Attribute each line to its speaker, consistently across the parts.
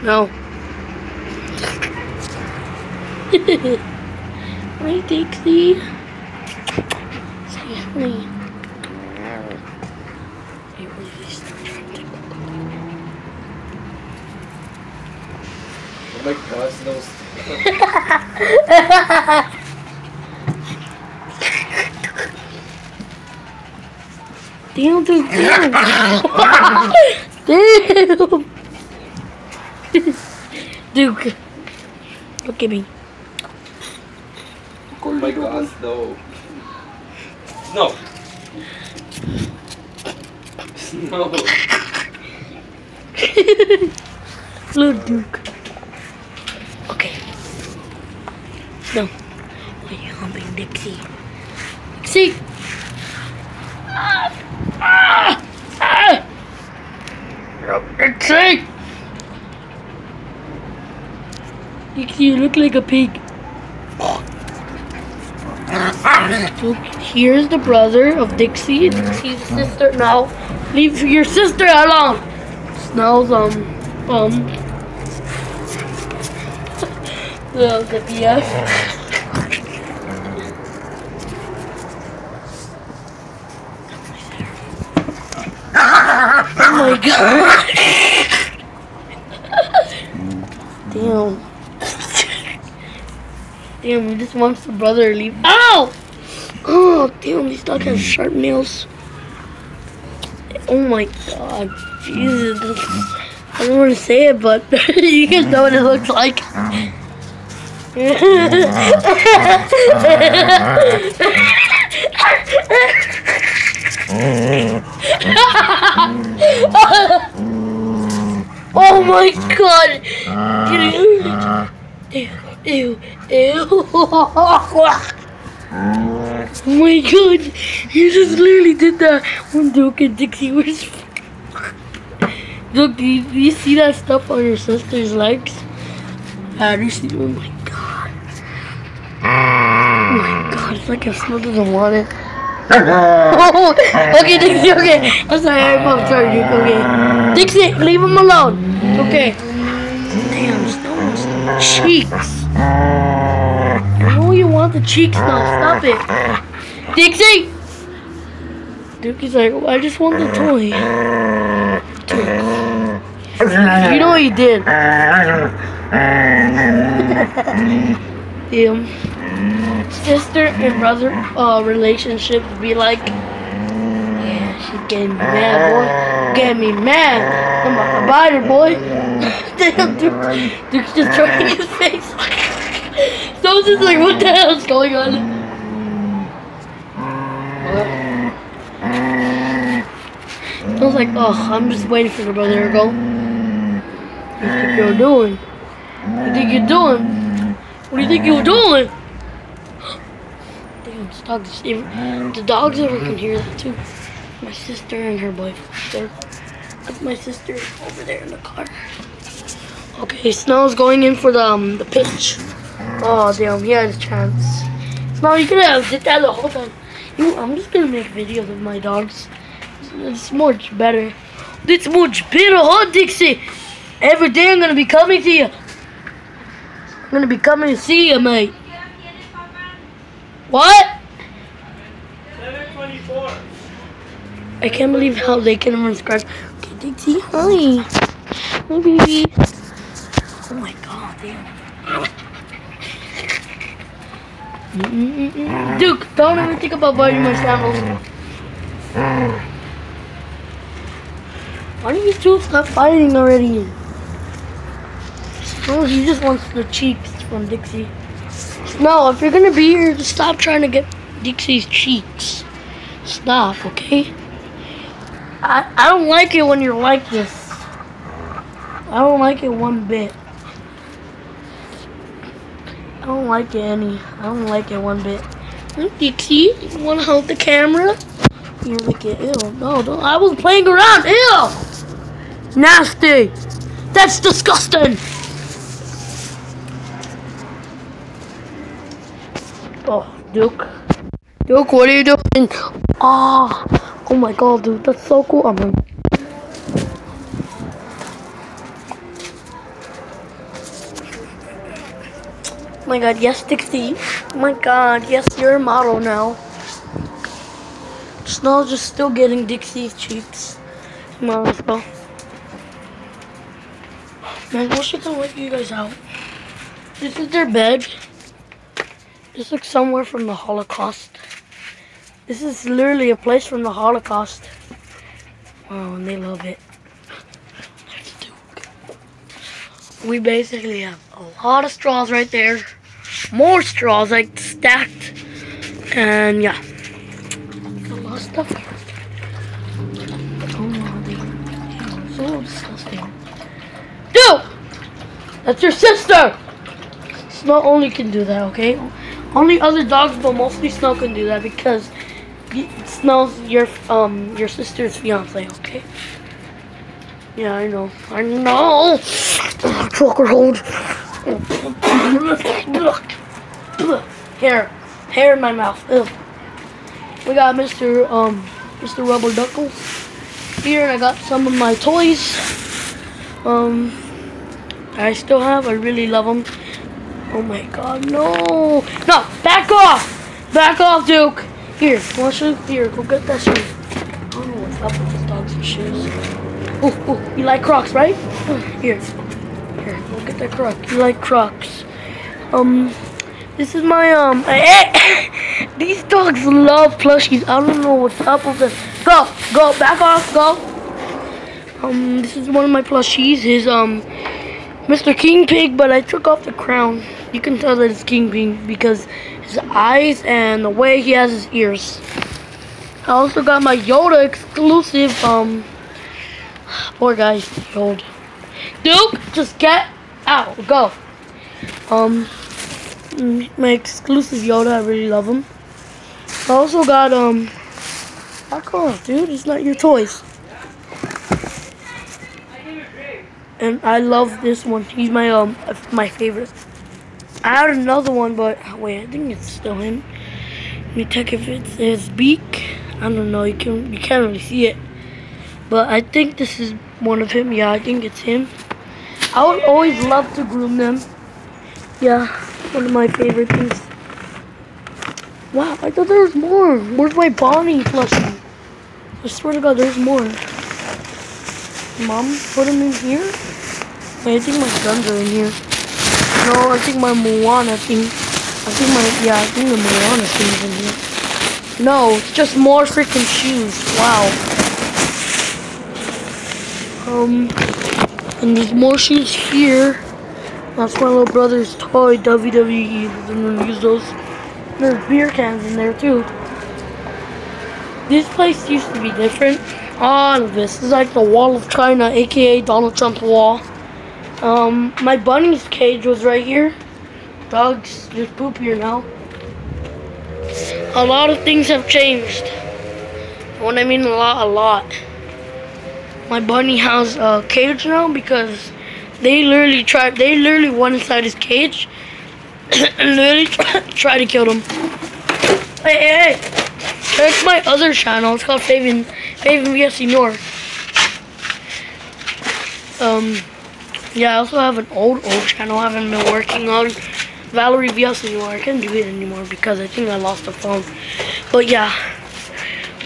Speaker 1: No. Hi, Dixie. Say hi. Hey, really start trying to tickle.
Speaker 2: Oh my gosh, those.
Speaker 1: Damn, dude, damn. Damn. Duke, look at me.
Speaker 2: Oh my gosh, no. No. No.
Speaker 1: Look, Duke. Okay. No. Why are you humping Dixie? Dixie! Dixie! Dixie, you look like a pig. Look, here's the brother of Dixie. Dixie's sister. Now, leave your sister alone. Snow's the BF. Oh my god. Damn. Damn, he just wants the brother to leave. Ow! Oh, damn, this dog has sharp nails. Oh my god. Jesus. I don't want to say it, but you guys know what it looks like. Oh my god! Ew, ew, ew. Oh my god! You just literally did that when Duke and Dixie were. Look, do you see that stuff on your sister's legs? Do you see? Oh my god! Oh my god! It's like if Snow doesn't want it. Oh, okay, Dixie, okay. I'm sorry, Duke, okay. Dixie, leave him alone. Okay. Damn, Snow wants the cheeks. I know you want the cheeks now, stop it. Dixie! Dukey's like, I just want the toy. You know what you did. Damn. Sister and brother relationship be like, yeah, she getting me mad, boy. Getting me mad. I'm about to bite her, boy. Damn, Duke's just throwing his face. So it's just like, what the hell is going on? I was like, oh, I'm just waiting for the brother to go. What do you think you're doing? What do you think you're doing? What do you think you're doing? Damn, the dogs over can hear that too. My sister and her boyfriend. That's my sister over there in the car. Okay, Snow's going in for the pitch. Oh damn, he had a chance. Snow, you could have did that the whole time. I'm just gonna make videos of my dogs. It's much better. It's much better, huh, Dixie? Every day I'm gonna be coming to you. I'm gonna be coming to see you, mate. What?
Speaker 2: 724.
Speaker 1: I can't believe how they can even scratch. Okay, Dixie, hi. Hi, baby. Oh my god, damn. Duke, don't even think about biting my sandals. Why don't you two stop fighting already? Oh, he just wants the cheeks from Dixie. No, if you're gonna be here, just stop trying to get Dixie's cheeks. Stop, okay? I don't like it when you're like this. I don't like it one bit. I don't like it any. I don't like it one bit. Dixie, you wanna hold the camera? You're like, ew. No, don't. I was playing around. Ew. Nasty. That's disgusting. Oh, Duke. Duke, what are you doing? Oh my god, dude, that's so cool. my god, yes, Dixie. Oh my god, yes, you're a model now. Snow's just still getting Dixie's cheeks. Come on, let's go. Man, I wish I could let you guys out. This is their bed. This looks somewhere from the Holocaust. This is literally a place from the Holocaust. Wow, and they love it. There's Duke. We basically have a lot of straws right there. More straws, like stacked. And yeah. A lot of stuff here. Oh no, they're so disgusting. Dude! That's your sister! Snow only can do that, okay? Only other dogs, but mostly Snow can do that because Snow's your sister's fiance, okay? Yeah, I know. I know. Chokehold. Hair in my mouth. Ew. We got Mr. Rubber Duckles here, and I got some of my toys. I still have. I really love them. Oh my god, no! No! Back off! Back off, Duke! Here, here, go get that shoe. I don't know what's up with these dogs and shoes. Oh, you like Crocs, right? Here, go get that Croc. You like Crocs. This is my, these dogs love plushies. I don't know what's up with this. Go, back off, go! This is one of my plushies. His, Mr. King Pig, but I took off the crown. You can tell that it's King Pig because his eyes and the way he has his ears. I also got my Yoda exclusive, poor guy's old. Duke, just get out, go. My exclusive Yoda, I really love him. I also got, back off, dude, it's not your toys. And I love this one. He's my favorite. I had another one, but wait, I think it's still him. Let me check if it's his beak. I don't know. You can't really see it, but I think this is one of him. Yeah, I think it's him. I would always love to groom them. Yeah, one of my favorite things. Wow, I thought there was more. Where's my Bonnie plushie? I swear to God, there's more. Mom, put them in here? Wait, I think my guns are in here. No, I think my Moana thing. I think the Moana thing's in here. No, it's just more freaking shoes. Wow. And there's more shoes here. That's my little brother's toy, WWE. I'm gonna use those. There's beer cans in there too. This place used to be different. All of this is like the Wall of China, aka Donald Trump's wall. My bunny's cage was right here. Dogs just poop here now. A lot of things have changed. When I mean a lot. My bunny has a cage now because they literally went inside his cage and literally tried to kill him. Hey! Check my other channel. It's called Faven VSC North. Yeah, I also have an old channel I haven't been working on. Valerie VSC anymore. I can't do it anymore because I think I lost the phone. But yeah.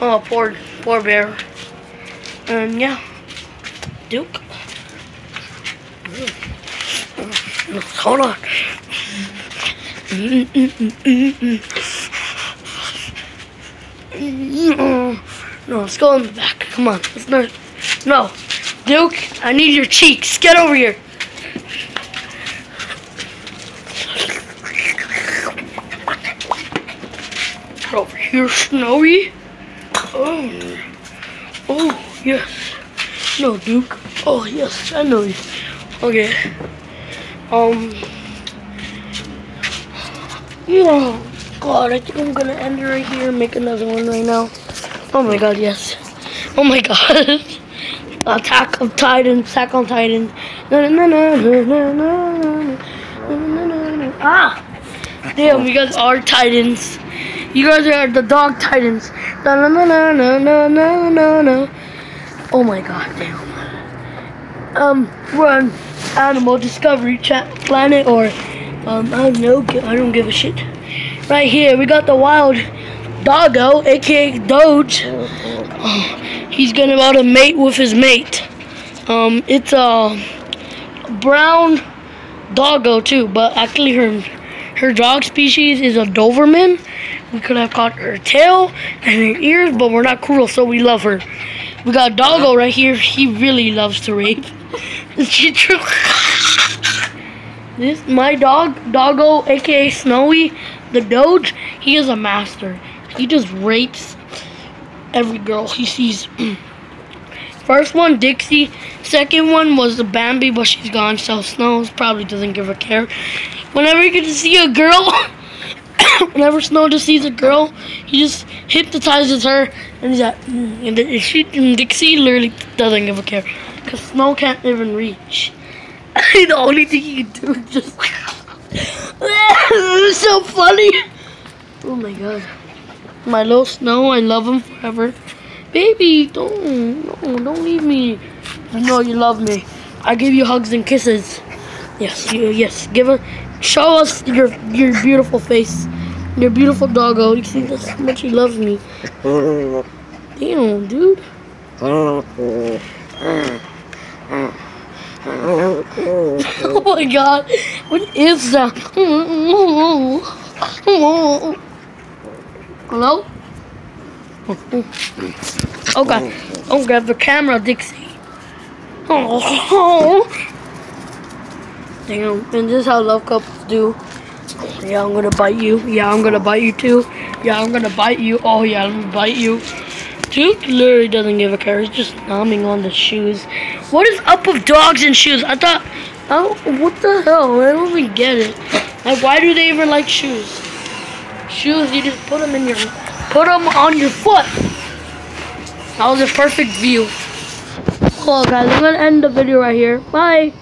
Speaker 1: Oh, poor bear. And yeah. Duke. Hold on. No, let's go in the back. Come on. Let's not. No. Duke, I need your cheeks. Get over here. Get over here, Snowy. Oh, yes. No, Duke. Oh, yes, I know you. Okay. Oh, God, I think I'm gonna end it right here and make another one right now. Oh my God, yes. Oh my God. Attack on Titan. Ah! Damn, you guys are Titans. You guys are the dog Titans. Oh my God, damn. We're on Animal Discovery Planet or I don't give a shit. Right here, we got the wild doggo, aka Doge. He's gonna about to mate with his mate. It's a brown doggo too, but actually her dog species is a Doberman. We could have caught her tail and her ears, but we're not cruel, so we love her. We got Doggo right here. He really loves to rape. This my dog, Doggo, aka Snowy, the Doge. He is a master. He just rapes every girl he sees. First one, Dixie. Second one was the Bambi, but she's gone. So Snow probably doesn't give a care. Whenever he gets to see a girl, whenever Snow just sees a girl, he just hypnotizes her, and he's like, and Dixie literally doesn't give a care, cause Snow can't even reach. The only thing he can do is just. It's so funny. Oh my god, my little Snow, I love him forever. Baby, don't leave me. I know you love me. I give you hugs and kisses. Yes, yes. Show us your beautiful face, your beautiful doggo. You see that's how much he loves me. Damn, dude. Oh my god, what is that? Hello? Okay, don't grab the camera, Dixie. Oh. Damn, and this is how love couples do. Yeah, I'm gonna bite you. Yeah, I'm gonna bite you too. Yeah, I'm gonna bite you. Oh yeah, I'm gonna bite you. Dude literally doesn't give a care. He's just nomming on the shoes. What is up with dogs and shoes? I thought, oh, what the hell? I don't even get it. Like, why do they even like shoes? Shoes, you just put them on your foot. That was a perfect view. Well, guys, I'm gonna end the video right here. Bye.